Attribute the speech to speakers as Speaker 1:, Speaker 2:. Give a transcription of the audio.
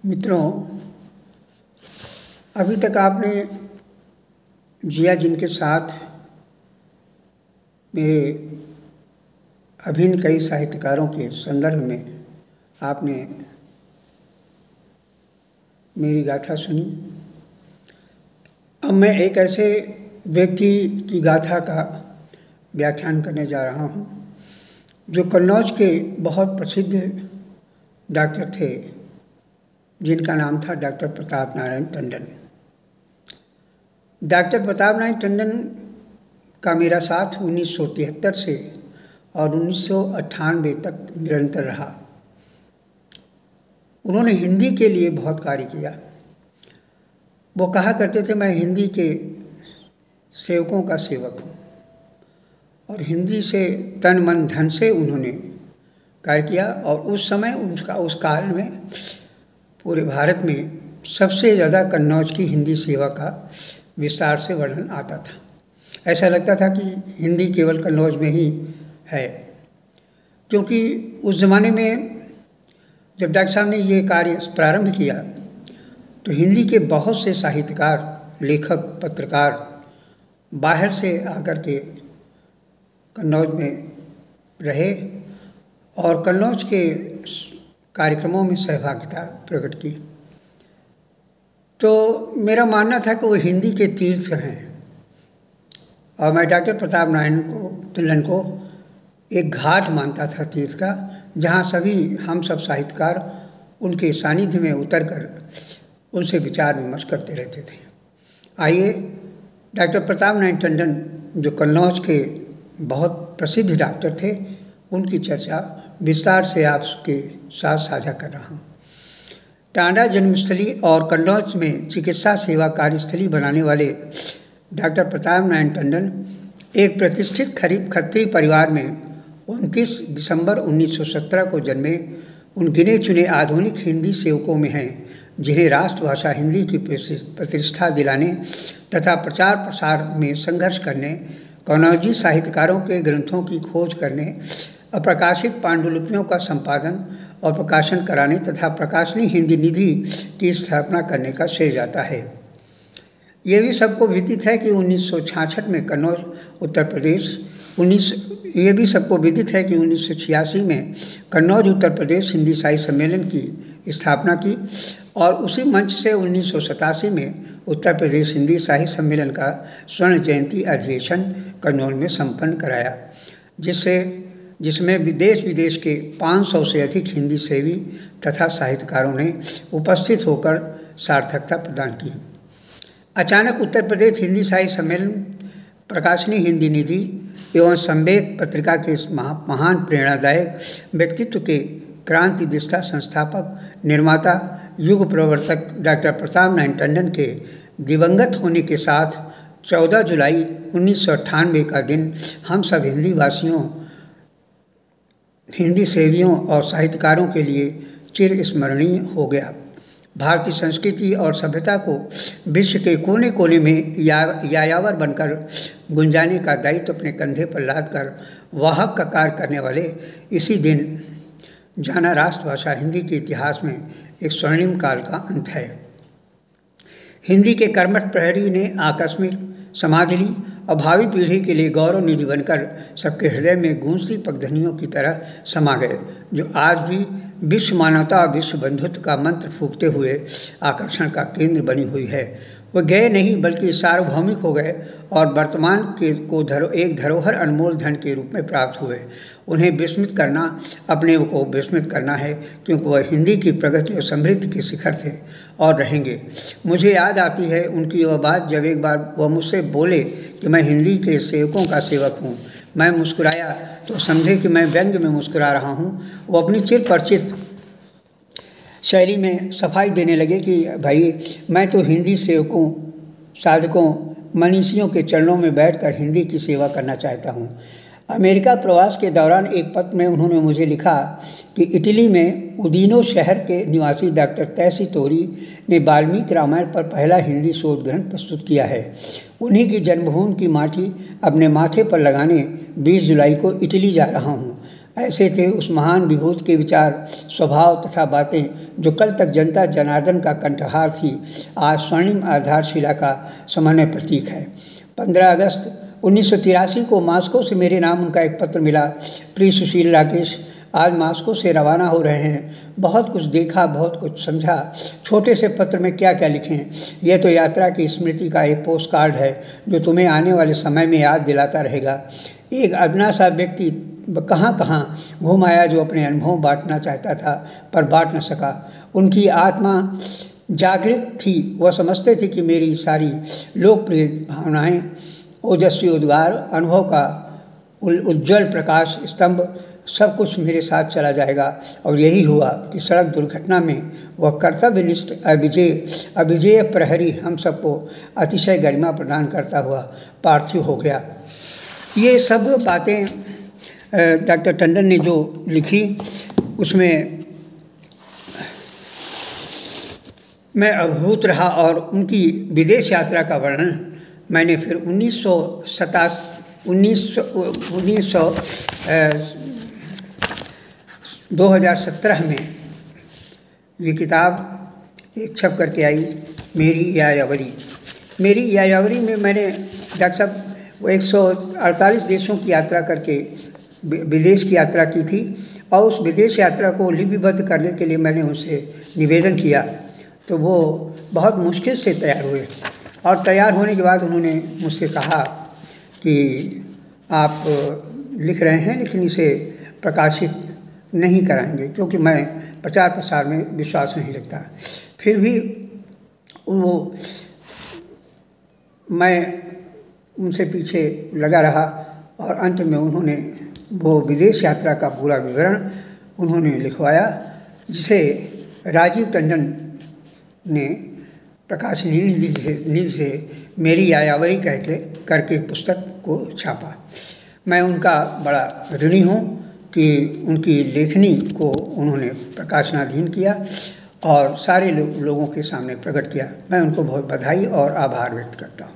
Speaker 1: मित्रों, अभी तक आपने जिया जिनके साथ मेरे अभिन्न कई साहित्यकारों के संदर्भ में आपने मेरी गाथा सुनी। अब मैं एक ऐसे व्यक्ति की गाथा का व्याख्यान करने जा रहा हूँ जो कन्नौज के बहुत प्रसिद्ध डॉक्टर थे, जिनका नाम था डॉक्टर प्रताप नारायण टंडन। डॉक्टर प्रताप नारायण टंडन का मेरा साथ 1973 से और 1998 तक निरंतर रहा। उन्होंने हिंदी के लिए बहुत कार्य किया। वो कहा करते थे, मैं हिंदी के सेवकों का सेवक हूँ, और हिंदी से तन मन धन से उन्होंने कार्य किया। और उस समय उस काल में पूरे भारत में सबसे ज़्यादा कन्नौज की हिंदी सेवा का विस्तार से वर्णन आता था। ऐसा लगता था कि हिंदी केवल कन्नौज में ही है, क्योंकि उस ज़माने में जब डॉक्टर साहब ने ये कार्य प्रारंभ किया तो हिंदी के बहुत से साहित्यकार, लेखक, पत्रकार बाहर से आकर के कन्नौज में रहे और कन्नौज के कार्यक्रमों में सहभागिता प्रकट की। तो मेरा मानना था कि वो हिंदी के तीर्थ हैं, और मैं डॉक्टर प्रताप नारायण टंडन को एक घाट मानता था तीर्थ का, जहाँ हम सब साहित्यकार उनके सानिध्य में उतरकर उनसे विचार विमर्श करते रहते थे। आइए, डॉक्टर प्रताप नारायण टंडन जो कन्नौज के बहुत प्रसिद्ध डॉक्टर थे, उनकी चर्चा विस्तार से आपके साथ साझा कर रहा हूँ। टांडा जन्मस्थली और कन्नौज में चिकित्सा सेवा कार्यस्थली बनाने वाले डॉक्टर प्रताप नारायण टंडन एक प्रतिष्ठित खत्री परिवार में 29 दिसंबर 1917 को जन्मे उन गिने चुने आधुनिक हिंदी सेवकों में हैं जिन्हें राष्ट्रभाषा हिंदी की प्रतिष्ठा दिलाने तथा प्रचार प्रसार में संघर्ष करने, कन्नौजी साहित्यकारों के ग्रंथों की खोज करने, अप्रकाशित पांडुलिपियों का संपादन और प्रकाशन कराने तथा प्रकाशनी हिंदी निधि की स्थापना करने का श्रेय जाता है। ये भी सबको विदित है कि 1966 में कन्नौज उत्तर प्रदेश 1986 में कन्नौज उत्तर प्रदेश हिंदी साहित्य सम्मेलन की स्थापना की, और उसी मंच से 1987 में उत्तर प्रदेश हिंदी साहित्य सम्मेलन का स्वर्ण जयंती अधिवेशन कन्नौज में संपन्न कराया, जिसमें विदेश विदेश के 500 से अधिक हिंदी सेवी तथा साहित्यकारों ने उपस्थित होकर सार्थकता प्रदान की। अचानक उत्तर प्रदेश हिंदी साहित्य सम्मेलन, प्रकाशनी हिंदी निधि एवं संवेद पत्रिका के इस महान प्रेरणादायक व्यक्तित्व के क्रांति दृष्टा संस्थापक, निर्माता, युग प्रवर्तक डॉक्टर प्रताप नारायण टंडन के दिवंगत होने के साथ 14 जुलाई 1998 का दिन हम सब हिंदी वासियों, हिंदी सेवियों और साहित्यकारों के लिए चिर स्मरणीय हो गया। भारतीय संस्कृति और सभ्यता को विश्व के कोने कोने में यायावर बनकर गुंजाने का दायित्व अपने कंधे पर लादकर वाहक का कार्य करने वाले इसी दिन जाना राष्ट्रभाषा हिंदी के इतिहास में एक स्वर्णिम काल का अंत है। हिंदी के कर्मठ प्रहरी ने आकस्मिक समाधि ली और भावी पीढ़ी के लिए गौरव निधि बनकर सबके हृदय में गूंजती पगध्वनियों की तरह समा गए, जो आज भी विश्व मानवता और विश्व बंधुत्व का मंत्र फूंकते हुए आकर्षण का केंद्र बनी हुई है। वे गए नहीं बल्कि सार्वभौमिक हो गए और वर्तमान एक धरोहर अनमोल धन के रूप में प्राप्त हुए। उन्हें विस्मित करना अपने को विस्मित करना है, क्योंकि वह हिंदी की प्रगति और समृद्धि के शिखर थे और रहेंगे। मुझे याद आती है उनकी वह बात, जब एक बार वह मुझसे बोले कि मैं हिंदी के सेवकों का सेवक हूँ। मैं मुस्कुराया तो समझे कि मैं व्यंग्य में मुस्कुरा रहा हूँ। वो अपनी चिर परिचित शैली में सफाई देने लगे कि भाई, मैं तो हिंदी सेवकों, साधकों, मनीषियों के चरणों में बैठकर हिंदी की सेवा करना चाहता हूँ। अमेरिका प्रवास के दौरान एक पत्र में उन्होंने मुझे लिखा कि इटली में उदीनो शहर के निवासी डॉक्टर तैसी तोरी ने वाल्मीकि रामायण पर पहला हिंदी शोध ग्रंथ प्रस्तुत किया है। उन्हीं की जन्मभूमि की माटी अपने माथे पर लगाने 20 जुलाई को इटली जा रहा हूँ। ऐसे थे उस महान विभूत के विचार, स्वभाव तथा बातें जो कल तक जनता जनार्दन का कंठहार थी, आज स्वर्णिम आधारशिला का सामान्य प्रतीक है। 15 अगस्त 1983 को मास्को से मेरे नाम उनका एक पत्र मिला। प्रिय सुशील राकेश, आज मास्को से रवाना हो रहे हैं। बहुत कुछ देखा, बहुत कुछ समझा। छोटे से पत्र में क्या क्या लिखें। यह तो यात्रा की स्मृति का एक पोस्ट कार्ड है जो तुम्हें आने वाले समय में याद दिलाता रहेगा। एक अदना सा व्यक्ति कहाँ कहाँ घूम आया जो अपने अनुभव बांटना चाहता था पर बांट न सका। उनकी आत्मा जागृत थी। वह समझते थे कि मेरी सारी लोकप्रिय भावनाएं, ओजस्वी उद्गार, अनुभव का उज्ज्वल प्रकाश स्तंभ सब कुछ मेरे साथ चला जाएगा। और यही हुआ कि सड़क दुर्घटना में वह कर्तव्यनिष्ठ अविजेय प्रहरी हम सबको अतिशय गरिमा प्रदान करता हुआ पार्थिव हो गया। ये सब बातें डॉक्टर टंडन ने जो लिखी उसमें मैं अभिभूत रहा। और उनकी विदेश यात्रा का वर्णन मैंने फिर 2017 में ये किताब एक छप करके आई, मेरी यायावरी। मेरी यायावरी में मैंने डॉक्टर साहब वो 148 देशों की यात्रा करके विदेश की यात्रा की थी और उस विदेश यात्रा को लिपिबद्ध करने के लिए मैंने उनसे निवेदन किया तो वो बहुत मुश्किल से तैयार हुए। और तैयार होने के बाद उन्होंने मुझसे कहा कि आप लिख रहे हैं लेकिन इसे प्रकाशित नहीं कराएंगे क्योंकि मैं प्रचार प्रसार में विश्वास नहीं रखता। फिर भी वो मैं उनसे पीछे लगा रहा और अंत में उन्होंने वो विदेश यात्रा का पूरा विवरण उन्होंने लिखवाया जिसे राजीव टंडन ने प्रकाशनी निधि से मेरी यायावरी करके पुस्तक को छापा। मैं उनका बड़ा ऋणी हूँ कि उनकी लेखनी को उन्होंने प्रकाशनाधीन किया और सारे लोगों के सामने प्रकट किया। मैं उनको बहुत बधाई और आभार व्यक्त करता हूँ।